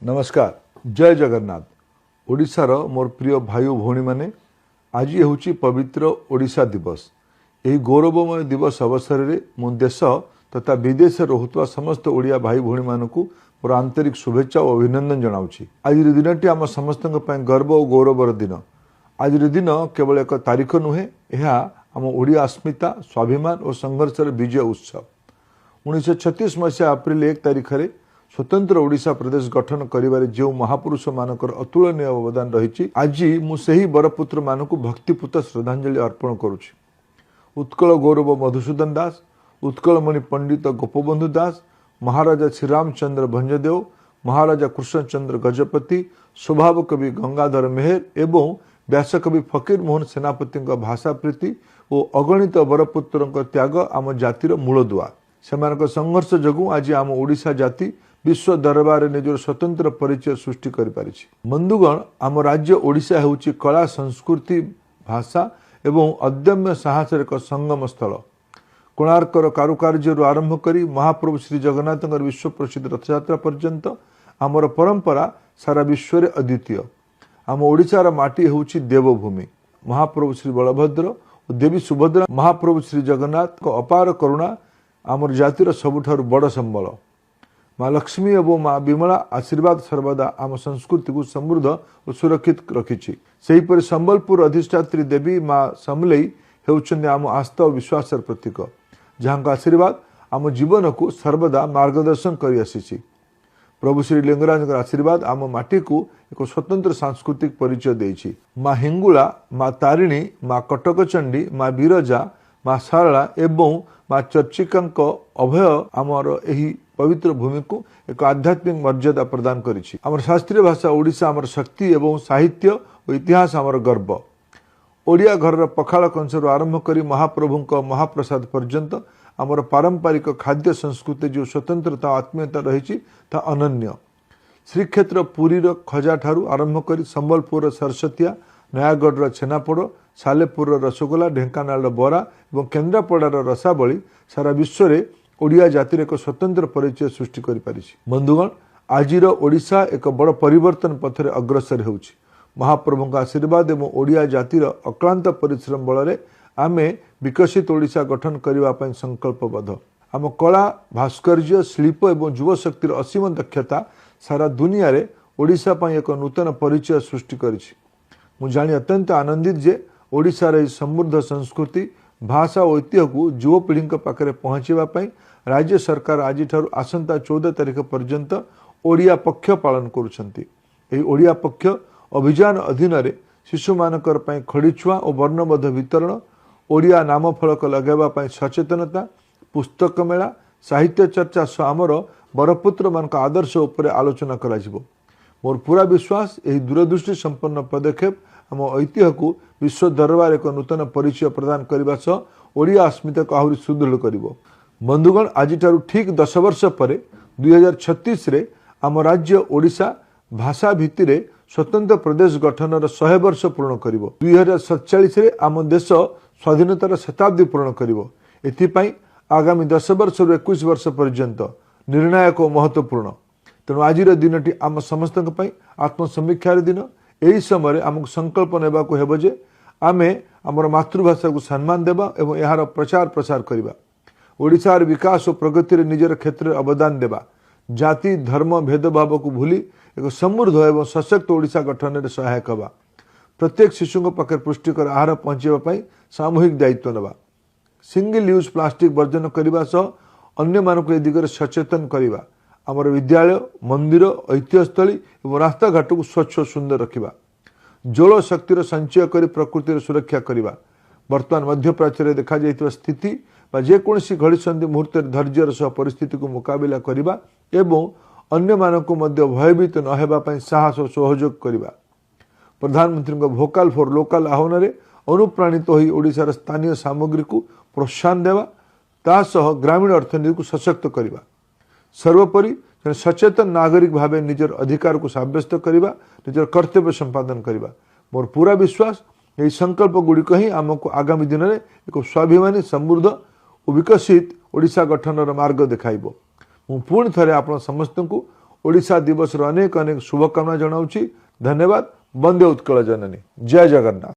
नमस्कार, जय जगन्नाथ। ओडिशार मोर प्रिय भाई भौणी माने आज होची पवित्र ओडिशा दिवस। यही गौरवमय दिवस अवसर में मो देश तथा विदेश रोहुवा समस्त ओडिया भाई भौणी मानकु मोर आंतरिक शुभेच्छा और अभिनंदन जनाऊँगी। आज दिनटी आम समस्त गर्व और गौरवर दिन। आज दिन केवल एक तारीख नुहे, यह आम ओडिया अस्मिता, स्वाभिमान और संघर्ष विजय उत्सव। 1936 मसीहा अप्रिल 1 तारीख में स्वतंत्र ओडिशा प्रदेश गठन करिबारे जो महापुरुष मानकर अतुलनीय अवदान रही, आज मुझे बरपुत्र मानक भक्तिपूत श्रद्धांजलि अर्पण करुछि। उत्कल गौरव मधुसूदन दास, उत्कलमणि पंडित गोपबंधु दास, महाराजा श्रीरामचंद्र भंजदेव, महाराजा कृष्णचंद्र गजपति, स्वभाव कवि गंगाधर मेहर एवं व्यासकवि फकीर मोहन सेनापति भाषा प्रीति और अगणित बरपुत्र त्याग आम जातिर मूलदुआ। से संघर्ष जगू आज आम ओडिशा जाति विश्व दरबार निजर स्वतंत्र परिचय सृष्टि कर पारिछि। बंधुगण, आम राज्य ओडिशा हेउछि कला, संस्कृति, भाषा एवं अदम्य साहसर एक संगम स्थल। कोणार्कर कारुकार्य आरंभ करी महाप्रभु श्री जगन्नाथ विश्व प्रसिद्ध रथयात्रा पर्यंत आमर परंपरा सारा विश्व रे अद्वितीय। आम ओडिशार माटी हेउछि देवभूमि। महाप्रभु श्री बलभद्र और देवी सुभद्रा, महाप्रभु श्री जगन्नाथ को अपार करुणा आमर जातिर सबुठारु बड़ संबल। माँ लक्ष्मी और माँ विमला आशीर्वाद सर्वदा आम संस्कृति को समृद्ध और सुरक्षित रखिछि। सेहीपरि संबलपुर अधिष्ठात्री देवी माँ समलेई हेउछन्ति आम आस्था और विश्वास प्रतीक, जहाँ आशीर्वाद आम जीवन को सर्वदा मार्गदर्शन कर आसी। प्रभु श्री लिंगराज आशीर्वाद आम माटी को एक स्वतंत्र सांस्कृतिक परिचय देछि। माँ हिंगुला, माँ तारिणी, माँ कटकचंडी, माँ बिरजा, माँ सारला एवं माँ चर्चिका अभय आमर एही पवित्र भूमि को एक आध्यात्मिक मर्यादा प्रदान करिछि। आमर शास्त्रीय भाषा ओडिशा आमर शक्ति एवं साहित्य और इतिहास आमर गर्व। ओडिया घर पखाल कंसर आरंभ करी महाप्रभु महाप्रसाद पर्यंत आमर पारंपरिक खाद्य संस्कृति जो स्वतंत्रता आत्मीयता रही अनन्य। श्रीक्षेत्र पुरी खजा ठारू आरंभ करी संबलपुर सरस्वतिया, नयागढ़ छेनापोड़, सालेपुर रसगोला, ढेंकानाल बरा और केन्द्रापड़ार रसावली सारा विश्व में ओडिया जातिर एक स्वतंत्र परिचय सृष्टि कर पारिछि। बंधुगण, आजिर ओडिशा एक बड़ परिवर्तन पथरे अग्रसर हेउछि। महाप्रभु आशीर्वाद एवं ओडिया जातिर अक्लांत परिश्रम बल आमे विकसित ओडिशा गठन करने संकल्पबद्ध। आम कला, भास्कर्य, शिल्प एवं युवशक्तिर असीम दक्षता सारा दुनिया रे ओडिशा पई एक नूतन परिचय सृष्टि करिछि। मु जानि अत्यंत आनंदित जे ओडिशार समृद्ध संस्कृति, भाषा और ऐतिह्य को युवपीढ़ी पाखे पहुँचापी राज्य सरकार आज आसंता 14 तारीख पर्यंत ओडिया पक्ष पालन करुछंती। ओडिया पक्ष अभियान अधीन रे शिशु मानकर पई खड़ीछुआ और वर्णबद्ध वितरण, ओडिया नाम फलक लगाइबा सचेतनता, पुस्तक मेला, साहित्य चर्चा सह आमर बरपुत्र मान आदर्श उपर आलोचना करा जिवो। मोर पूरा विश्वास यही दूरदृष्टि संपन्न पदक्षेप आम ऐतिह्य को विश्व दरबार एक नूतन परिचय प्रदान करने सह ओडिया अस्मिता को आहरी सुदृढ़ करिवो। बंधुगण, आज ठीक 10 वर्ष पर 2036 रे आम राज्य ओडिशा भाषा भित्ति स्वतंत्र प्रदेश गठनर 100 वर्ष पूर्ण करिवो। 2047 रे आम देश स्वाधीनतार शताब्दी पूर्ण करिवो। एथिपाई आगामी 10 वर्ष 21 वर्ष पर्यंत निर्णायक और महत्वपूर्ण। तेणु आज दिनटी आम समस्त आत्मसमीक्षार दिन। यही समय आमको संकल्प नेबा को हेबो जे आमे आमर मातृभाषा को सम्मान देबा एवं यार प्रचार प्रसार करिबा। ओडिशार विकास और प्रगति निजर क्षेत्र में अवदान देबा। जाति, धर्म, भेदभाव को भूली एक समृद्ध एवं सशक्त ओडिशा गठन में सहायक हवा। प्रत्येक शिशु पाखे पुष्टिकर आहार पहुँचापी सामूहिक दायित्व नेबा। सिंगल यूज प्लास्टिक वर्जन करने सह अन्य मानक ए दिगरे सचेतन करवा। आमर विद्यालय, मंदिर, ऐतिह्यस्थली और रास्ता घाट को स्वच्छ और सुंदर रखा। जल शक्तिर संचय कर प्रकृतिर सुरक्षा करवा। वर्तमान मध्यप्राच्य देखा जाइतिबा स्थिति जेकोसी घड़ीसंधि मुहूर्त धैर्यर सह परिस्थिति को मुकाबला करवा एवं अन्य मानक भयभीत न होगा साहस और सहयोग करवा। प्रधानमंत्री भोकाल फॉर लोकल आह्वान में अनुप्राणित हो ओडिशार स्थानीय सामग्री को प्रोत्साहन देवा, तासह ग्रामीण अर्थनीति को सशक्त करवा। सर्वोपरि सचेतन नागरिक भावे निजर अधिकार को सब्यस्त करवा, निजर कर्तव्य संपादन करवा। मोर पूरा विश्वास यही संकल्प गुड़िक ही आमको आगामी दिन में एक स्वाभिमानी, समृद्ध और विकसित ओडिशा गठनर मार्ग देखाइबो। पुणी थे आप समस्त को ओडिशा दिवस अनेक अनेक शुभकामना जनाऊँ। धन्यवाद। वंदे उत्कल जननी। जय जगन्नाथ।